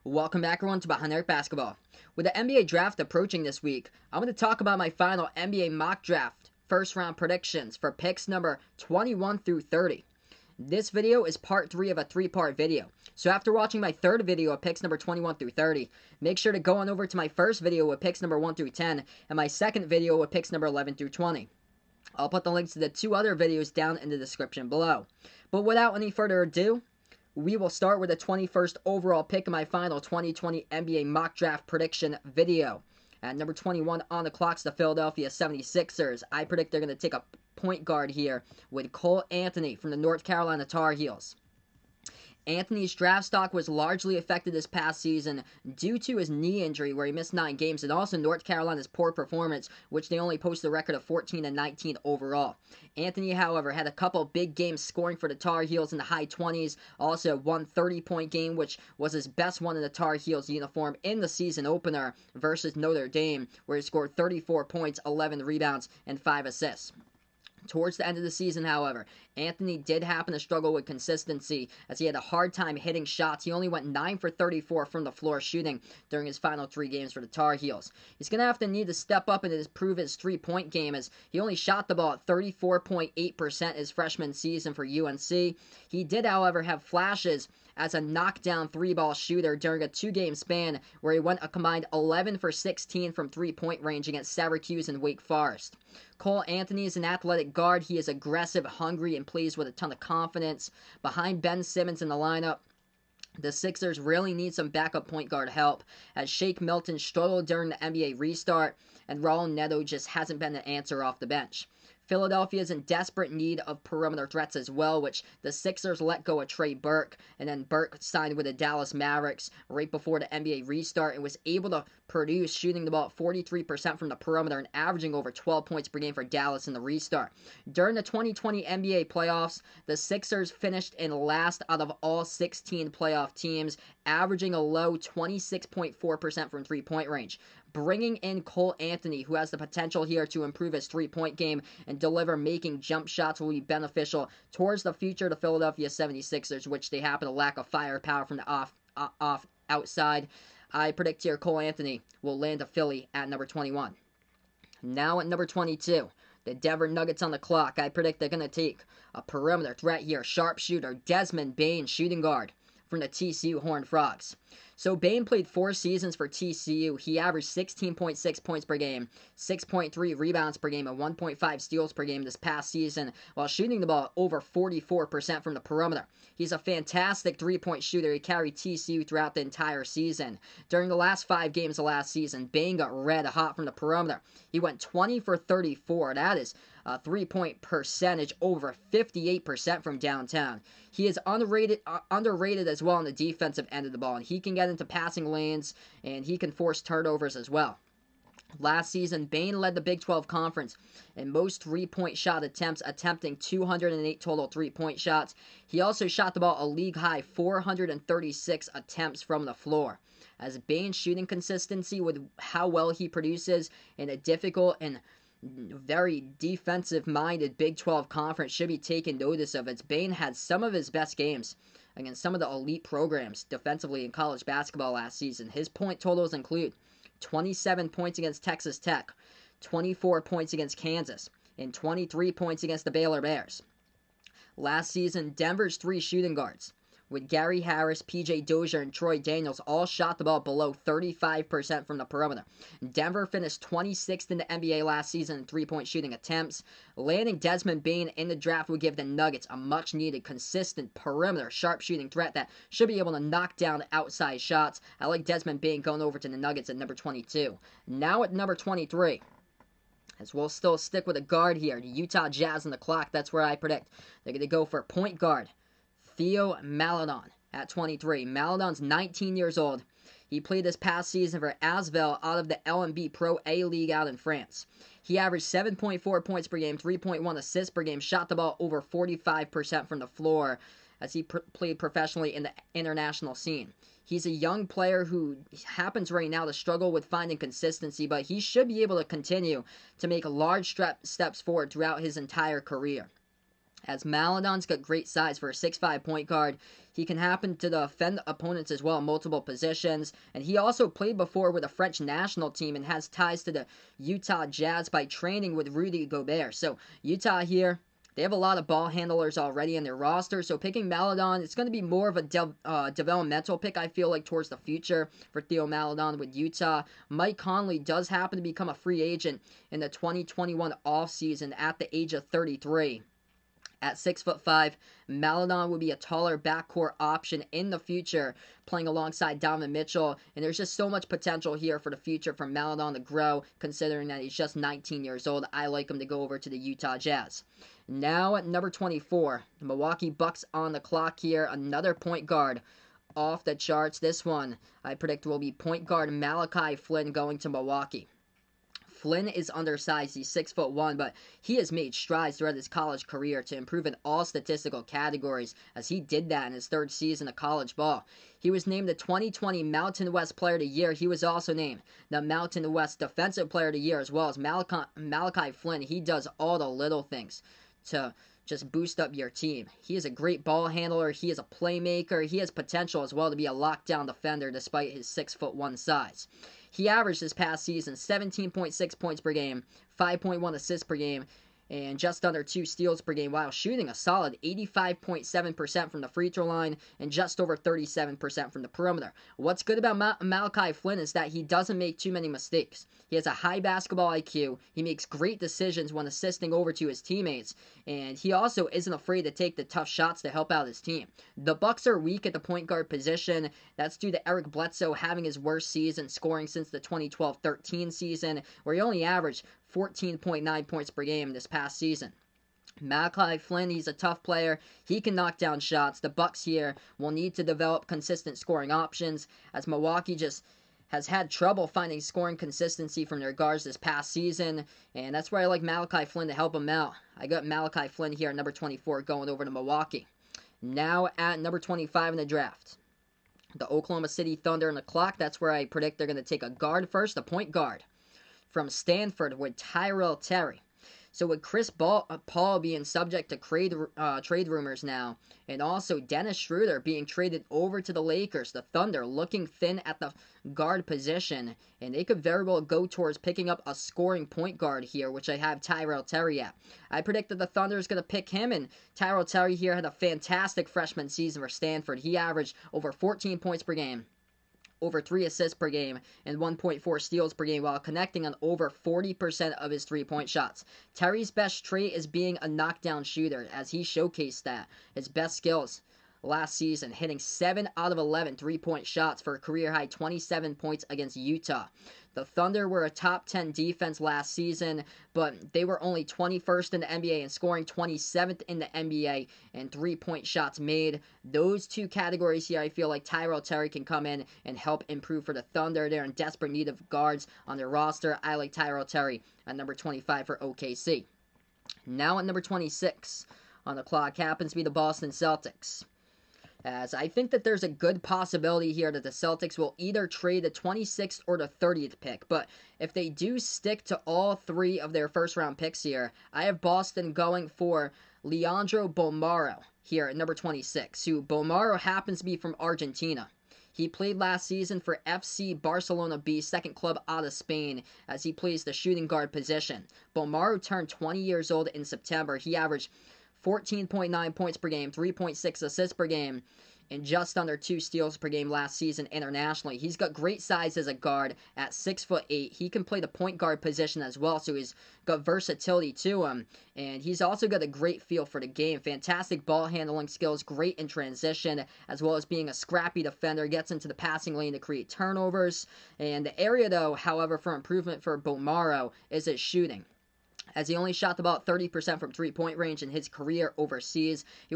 Welcome back, everyone, to Behind Arc Basketball. With the NBA draft approaching this week, I'm going to talk about my final NBA mock draft first round predictions for picks number 21 through 30. This video is part 3 of a 3-part video. So after watching my third video of picks number 21 through 30, make sure to go on over to my first video with picks number 1 through 10 and my second video with picks number 11 through 20. I'll put the links to the 2 other videos down in the description below. But without any further ado, we will start with the 21st overall pick in my final 2020 NBA mock draft prediction video. At number 21 on the clock's the Philadelphia 76ers. I predict they're going to take a point guard here with Cole Anthony from the North Carolina Tar Heels. Anthony's draft stock was largely affected this past season due to his knee injury where he missed 9 games and also North Carolina's poor performance, which they only posted a record of 14-19 overall. Anthony, however, had a couple big games scoring for the Tar Heels in the high 20s, also one 30-point game, which was his best one in the Tar Heels uniform in the season opener versus Notre Dame, where he scored 34 points, 11 rebounds, and 5 assists. Towards the end of the season, however, Anthony did happen to struggle with consistency as he had a hard time hitting shots. He only went 9 for 34 from the floor shooting during his final 3 games for the Tar Heels. He's going to have to need to step up and improve his 3-point game as he only shot the ball at 34.8% his freshman season for UNC. He did, however, have flashes as a knockdown 3-ball shooter during a 2-game span where he went a combined 11 for 16 from 3-point range against Syracuse and Wake Forest. Cole Anthony is an athletic guard. He is aggressive, hungry, and plays with a ton of confidence. Behind Ben Simmons in the lineup, the Sixers really need some backup point guard help as Shake Milton struggled during the NBA restart and Raul Neto just hasn't been the answer off the bench. Philadelphia is in desperate need of perimeter threats as well, which the Sixers let go of Trey Burke, and then Burke signed with the Dallas Mavericks right before the NBA restart and was able to produce, shooting the ball at 43% from the perimeter and averaging over 12 points per game for Dallas in the restart. During the 2020 NBA playoffs, the Sixers finished in last out of all 16 playoff teams, averaging a low 26.4% from three-point range. Bringing in Cole Anthony, who has the potential here to improve his 3-point game and deliver making jump shots, will be beneficial towards the future of the Philadelphia 76ers, which they happen to lack of firepower from the outside. I predict here Cole Anthony will land a Philly at number 21. Now at number 22, the Denver Nuggets on the clock. I predict they're going to take a perimeter threat here. Sharpshooter Desmond Bane, shooting guard from the TCU Horned Frogs. So Bane played 4 seasons for TCU. He averaged 16.6 points per game, 6.3 rebounds per game, and 1.5 steals per game this past season, while shooting the ball over 44% from the perimeter. He's a fantastic 3-point shooter. He carried TCU throughout the entire season. During the last 5 games of last season, Bane got red hot from the perimeter. He went 20 for 34. That is a 3-point percentage over 58% from downtown. He is underrated as well on the defensive end of the ball, and he can get into passing lanes, and he can force turnovers as well. Last season, Bane led the Big 12 Conference in most 3-point shot attempts, attempting 208 total 3-point shots. He also shot the ball a league-high 436 attempts from the floor. As Bane's shooting consistency with how well he produces in a difficult and very defensive-minded Big 12 Conference should be taken notice of, as Bane had some of his best games against some of the elite programs defensively in college basketball last season. His point totals include 27 points against Texas Tech, 24 points against Kansas, and 23 points against the Baylor Bears. Last season, Denver's 3 shooting guards, with Gary Harris, PJ Dozier, and Troy Daniels, all shot the ball below 35% from the perimeter. Denver finished 26th in the NBA last season in 3-point shooting attempts. Landing Desmond Bane in the draft would give the Nuggets a much-needed, consistent perimeter sharpshooting threat that should be able to knock down outside shots. I like Desmond Bane going over to the Nuggets at number 22. Now at number 23. As we'll still stick with a guard here, the Utah Jazz on the clock. That's where I predict they're going to go for point guard Theo Maladon at 23. Maladon's 19 years old. He played this past season for Asvel out of the LNB Pro A League out in France. He averaged 7.4 points per game, 3.1 assists per game, shot the ball over 45% from the floor as he played professionally in the international scene. He's a young player who happens right now to struggle with finding consistency, but he should be able to continue to make large steps forward throughout his entire career. As Maladon's got great size for a 6'5 point guard. He can happen to defend opponents as well in multiple positions. And he also played before with the French national team and has ties to the Utah Jazz by training with Rudy Gobert. So Utah here, they have a lot of ball handlers already in their roster, so picking Maladon, it's going to be more of a developmental pick, I feel like, towards the future for Theo Maladon with Utah. Mike Conley does happen to become a free agent in the 2021 offseason at the age of 33. At 6'5", Maladon would be a taller backcourt option in the future, playing alongside Donovan Mitchell. And there's just so much potential here for the future for Maladon to grow, considering that he's just 19 years old. I like him to go over to the Utah Jazz. Now at number 24, the Milwaukee Bucks on the clock here. Another point guard off the charts. This one I predict will be point guard Malachi Flynn going to Milwaukee. Flynn is undersized, he's 6'1", but he has made strides throughout his college career to improve in all statistical categories, as he did that in his third season of college ball. He was named the 2020 Mountain West Player of the Year. He was also named the Mountain West Defensive Player of the Year, as well as Malachi Flynn. He does all the little things to just boost up your team. He is a great ball handler. He is a playmaker. He has potential as well to be a lockdown defender despite his 6'1" size. He averaged this past season 17.6 points per game, 5.1 assists per game, and just under 2 steals per game, while shooting a solid 85.7% from the free throw line and just over 37% from the perimeter. What's good about Malachi Flynn is that he doesn't make too many mistakes. He has a high basketball IQ. He makes great decisions when assisting over to his teammates, and he also isn't afraid to take the tough shots to help out his team. The Bucks are weak at the point guard position. That's due to Eric Bledsoe having his worst season scoring since the 2012-13 season, where he only averaged 14.9 points per game this past season. Malachi Flynn, he's a tough player. He can knock down shots. The Bucks here will need to develop consistent scoring options, as Milwaukee just has had trouble finding scoring consistency from their guards this past season, and that's where I like Malachi Flynn to help him out. I got Malachi Flynn here at number 24 going over to Milwaukee. Now at number 25 in the draft, the Oklahoma City Thunder on the clock. That's where I predict they're going to take a guard first, a point guard from Stanford with Tyrell Terry. So with Chris Paul being subject to trade rumors now, and also Dennis Schroeder being traded over to the Lakers, the Thunder looking thin at the guard position, and they could very well go towards picking up a scoring point guard here, which I have Tyrell Terry at. I predict that the Thunder is going to pick him, and Tyrell Terry here had a fantastic freshman season for Stanford. He averaged over 14 points per game, over 3 assists per game, and 1.4 steals per game, while connecting on over 40% of his three-point shots. Terry's best trait is being a knockdown shooter, as he showcased that. His best skills last season, hitting 7 out of 11 three-point shots for a career-high 27 points against Utah. The Thunder were a top 10 defense last season, but they were only 21st in the NBA and scoring 27th in the NBA in three-point shots made. Those two categories here, I feel like Tyrell Terry can come in and help improve for the Thunder. They're in desperate need of guards on their roster. I like Tyrell Terry at number 25 for OKC. Now at number 26 on the clock happens to be the Boston Celtics, as I think that there's a good possibility here that the Celtics will either trade the 26th or the 30th pick. But if they do stick to all 3 of their first-round picks here, I have Boston going for Leandro Bomaro here at number 26, who Bomaro happens to be from Argentina. He played last season for FC Barcelona B, second club out of Spain, as he plays the shooting guard position. Bomaro turned 20 years old in September. He averaged 14.9 points per game, 3.6 assists per game, and just under 2 steals per game last season internationally. He's got great size as a guard at 6'8". He can play the point guard position as well, so he's got versatility to him. And he's also got a great feel for the game. Fantastic ball handling skills, great in transition, as well as being a scrappy defender. Gets into the passing lane to create turnovers. And the area, though, however, for improvement for Bomaro is his shooting, as he only shot about 30% from three-point range in his career overseas. He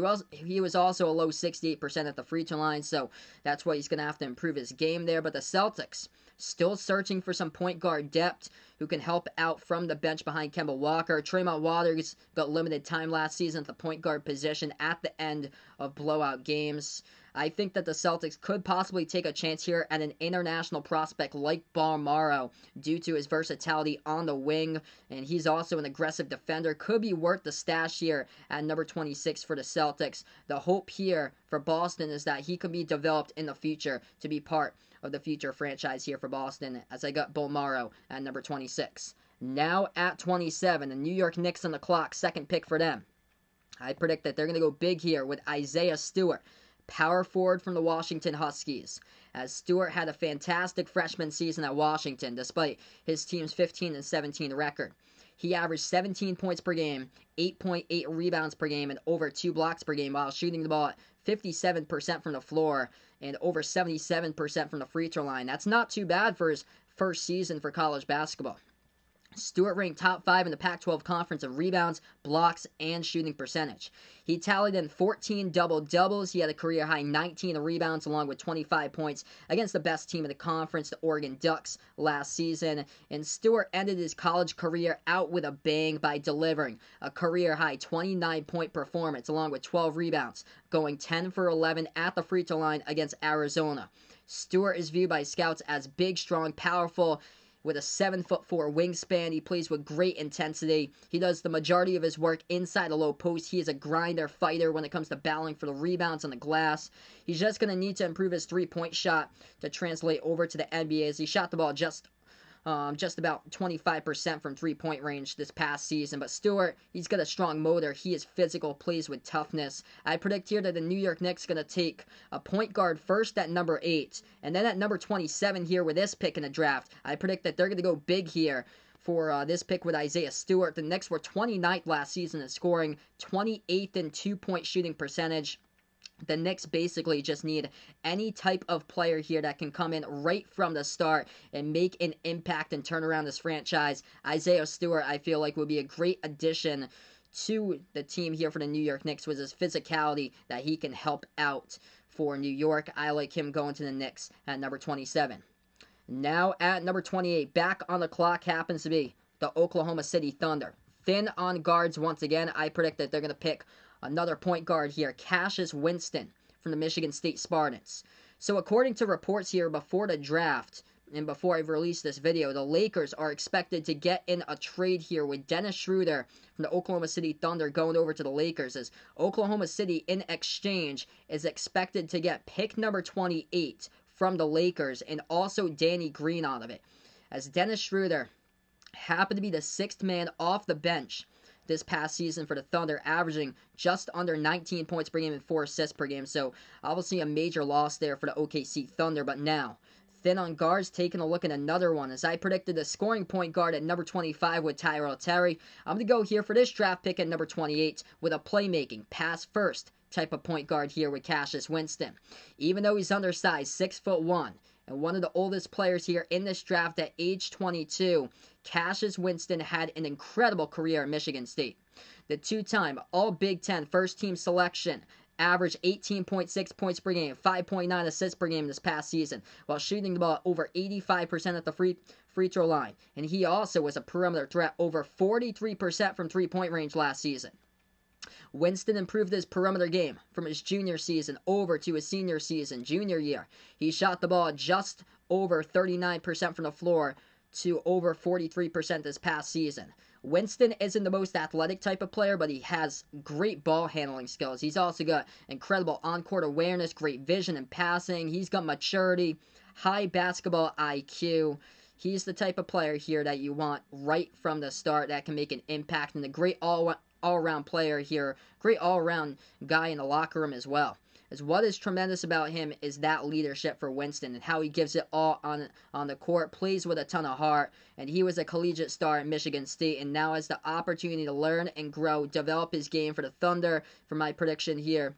was also a low 68% at the free throw line, so that's why he's going to have to improve his game there. But the Celtics still searching for some point guard depth who can help out from the bench behind Kemba Walker. Tremont Waters got limited time last season at the point guard position at the end of blowout games. I think that the Celtics could possibly take a chance here at an international prospect like Bomaro due to his versatility on the wing, and he's also an aggressive defender. Could be worth the stash here at number 26 for the Celtics. The hope here for Boston is that he can be developed in the future to be part of the future franchise here for Boston, as I got Bomaro at number 26. Now at 27, the New York Knicks on the clock, second pick for them. I predict that they're going to go big here with Isaiah Stewart, power forward from the Washington Huskies. As Stewart had a fantastic freshman season at Washington, despite his team's 15-17 record. He averaged 17 points per game, 8.8 rebounds per game, and over 2 blocks per game while shooting the ball at 57% from the floor and over 77% from the free throw line. That's not too bad for his first season for college basketball. Stewart ranked top 5 in the Pac-12 conference of rebounds, blocks, and shooting percentage. He tallied in 14 double-doubles. He had a career-high 19 rebounds along with 25 points against the best team in the conference, the Oregon Ducks, last season. And Stewart ended his college career out with a bang by delivering a career-high 29-point performance along with 12 rebounds, going 10 for 11 at the free throw line against Arizona. Stewart is viewed by scouts as big, strong, powerful, with a 7'4" wingspan. He plays with great intensity. He does the majority of his work inside the low post. He is a grinder fighter when it comes to battling for the rebounds on the glass. He's just going to need to improve his three-point shot to translate over to the NBA, as he shot the ball just about 25% from three-point range this past season. But Stewart, he's got a strong motor. He is physical, plays with toughness. I predict here that the New York Knicks going to take a point guard first at number 8. And then at number 27 here with this pick in the draft, I predict that they're going to go big here for this pick with Isaiah Stewart. The Knicks were 29th last season in scoring, 28th in two-point shooting percentage. The Knicks basically just need any type of player here that can come in right from the start and make an impact and turn around this franchise. Isaiah Stewart, I feel like, would be a great addition to the team here for the New York Knicks with his physicality that he can help out for New York. I like him going to the Knicks at number 27. Now at number 28, back on the clock happens to be the Oklahoma City Thunder. Thin on guards once again. I predict that they're going to pick another point guard here, Cassius Winston from the Michigan State Spartans. So according to reports here before the draft, and before I've released this video, the Lakers are expected to get in a trade here with Dennis Schroeder from the Oklahoma City Thunder going over to the Lakers, as Oklahoma City in exchange is expected to get pick number 28 from the Lakers and also Danny Green out of it, as Dennis Schroeder happened to be the 6th man off the bench this past season for the Thunder, averaging just under 19 points per game and 4 assists per game. So obviously a major loss there for the OKC Thunder. But now, thin on guards, taking a look at another one. As I predicted, the scoring point guard at number 25 with Tyrell Terry. I'm going to go here for this draft pick at number 28 with a playmaking, pass first type of point guard here with Cassius Winston. Even though he's undersized, 6'1", and one of the oldest players here in this draft at age 22, Cassius Winston had an incredible career at Michigan State. The two-time All-Big Ten first-team selection, averaged 18.6 points per game, 5.9 assists per game this past season, while shooting the ball over 85% at the free throw line. And he also was a perimeter threat, over 43% from three-point range last season. Winston improved his perimeter game from his junior season over to his senior season, junior year. He shot the ball just over 39% from the floor to over 43% this past season. Winston isn't the most athletic type of player, but he has great ball handling skills. He's also got incredible on-court awareness, great vision and passing. He's got maturity, high basketball IQ. He's the type of player here that you want right from the start that can make an impact, and a great all-around player here, great all-around guy in the locker room as well. As what is tremendous about him is that leadership for Winston and how he gives it all on the court, plays with a ton of heart, and he was a collegiate star at Michigan State and now has the opportunity to learn and grow, develop his game for the Thunder. For my prediction here,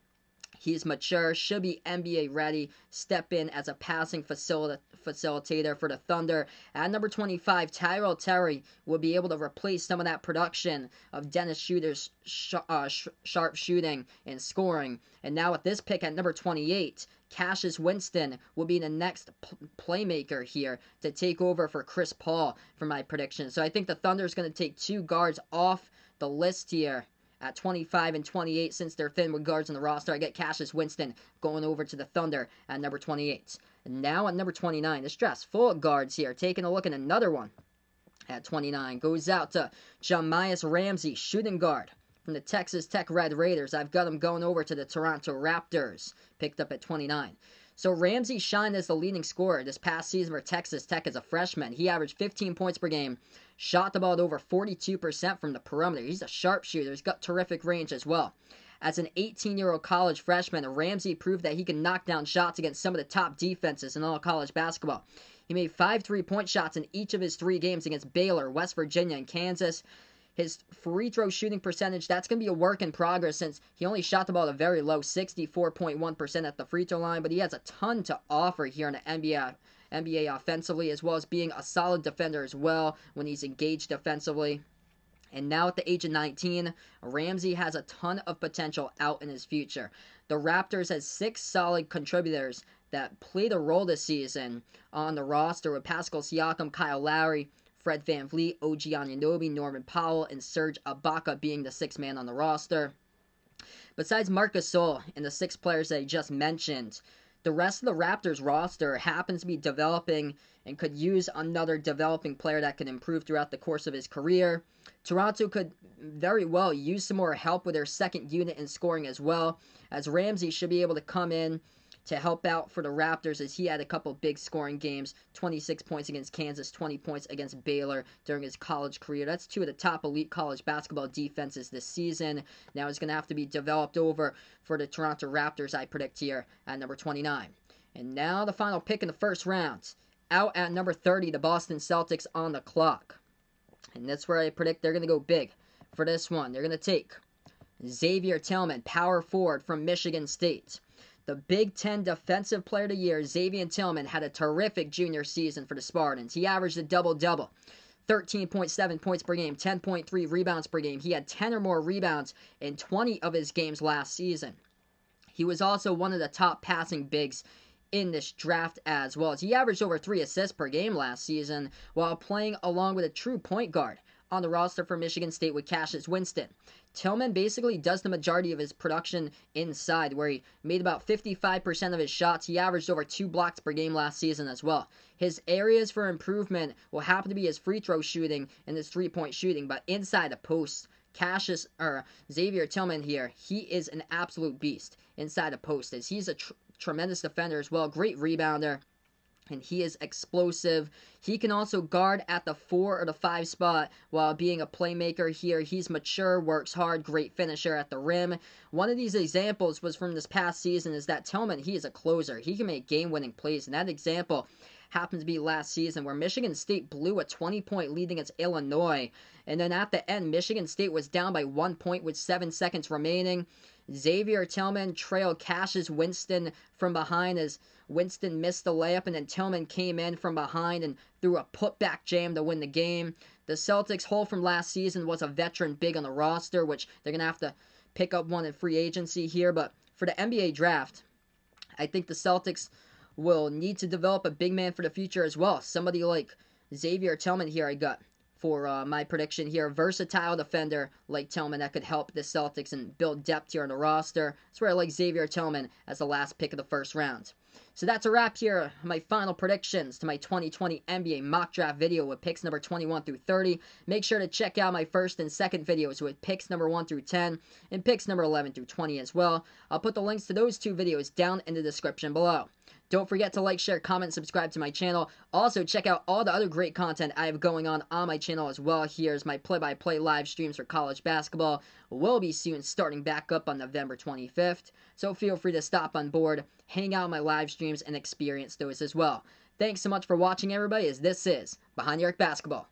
he's mature, should be NBA ready, step in as a passing facilitator for the Thunder. At number 25, Tyrell Terry will be able to replace some of that production of Dennis Schroeder's sharp shooting and scoring. And now with this pick at number 28, Cassius Winston will be the next playmaker here to take over for Chris Paul for my prediction. So I think the Thunder is going to take 2 guards off the list here At 25 and 28, since they're thin with guards on the roster, I get Cassius Winston going over to the Thunder at number 28. And now at number 29, this draft's full of guards here. Taking a look at another one at 29. Goes out to Jahmi'us Ramsey, shooting guard from the Texas Tech Red Raiders. I've got him going over to the Toronto Raptors, picked up at 29. So Ramsey shined as the leading scorer this past season for Texas Tech as a freshman. He averaged 15 points per game, shot the ball at over 42% from the perimeter. He's a sharpshooter. He's got terrific range as well. As an 18-year-old college freshman, Ramsey proved that he can knock down shots against some of the top defenses in all college basketball. He made 5 3-point shots in each of his 3 games against Baylor, West Virginia, and Kansas. His free throw shooting percentage, that's going to be a work in progress since he only shot the ball at a very low 64.1% at the free throw line, but he has a ton to offer here in the NBA offensively, as well as being a solid defender as well when he's engaged defensively. And now at the age of 19, Ramsey has a ton of potential out in his future. The Raptors has 6 solid contributors that played a role this season on the roster with Pascal Siakam, Kyle Lowry, Fred VanVleet, OG Anunoby, Norman Powell, and Serge Ibaka being the 6th man on the roster. Besides Marc Gasol and the 6 players that I just mentioned, the rest of the Raptors roster happens to be developing and could use another developing player that could improve throughout the course of his career. Toronto could very well use some more help with their second unit in scoring as well, as Ramsey should be able to come in to help out for the Raptors as he had a couple big scoring games, 26 points against Kansas, 20 points against Baylor during his college career. That's 2 of the top elite college basketball defenses this season. Now it's going to have to be developed over for the Toronto Raptors, I predict here, at number 29. And now the final pick in the first round. Out at number 30, the Boston Celtics on the clock. And that's where I predict they're going to go big for this one. They're going to take Xavier Tillman, power forward from Michigan State. The Big Ten Defensive Player of the Year, Xavier Tillman, had a terrific junior season for the Spartans. He averaged a double-double, 13.7 points per game, 10.3 rebounds per game. He had 10 or more rebounds in 20 of his games last season. He was also one of the top passing bigs in this draft as well, as he averaged over 3 assists per game last season while playing along with a true point guard on the roster for Michigan State with Cassius Winston. Tillman basically does the majority of his production inside, where he made about 55% of his shots. He averaged over 2 blocks per game last season as well. His areas for improvement will happen to be his free throw shooting and his 3-point shooting, but inside the post, Xavier Tillman here, he is an absolute beast inside the post. As he's a tremendous defender as well, great rebounder, and he is explosive. He can also guard at the 4 or the 5 spot while being a playmaker here. He's mature, works hard, great finisher at the rim. One of these examples was from this past season is that Tillman, he is a closer. He can make game-winning plays, and that example happened to be last season where Michigan State blew a 20-point lead against Illinois, and then at the end, Michigan State was down by 1 point with 7 seconds remaining. Xavier Tillman trailed Cassius Winston from behind as Winston missed the layup, and then Tillman came in from behind and threw a putback jam to win the game. The Celtics' hole from last season was a veteran big on the roster, which they're going to have to pick up one in free agency here. But for the NBA draft, I think the Celtics will need to develop a big man for the future as well. Somebody like Xavier Tillman here I got for my prediction here. Versatile defender like Tillman that could help the Celtics and build depth here on the roster. That's where I like Xavier Tillman as the last pick of the first round. So that's a wrap here. My final predictions to my 2020 NBA mock draft video with picks number 21 through 30. Make sure to check out my first and second videos with picks number 1 through 10 and picks number 11 through 20 as well. I'll put the links to those 2 videos down in the description below. Don't forget to like, share, comment, subscribe to my channel. Also, check out all the other great content I have going on my channel as well. Here's my play-by-play live streams for college basketball. Will be soon starting back up on November 25th. So feel free to stop on board, hang out on my live streams, and experience those as well. Thanks so much for watching, everybody, as this is Behind the Arc Basketball.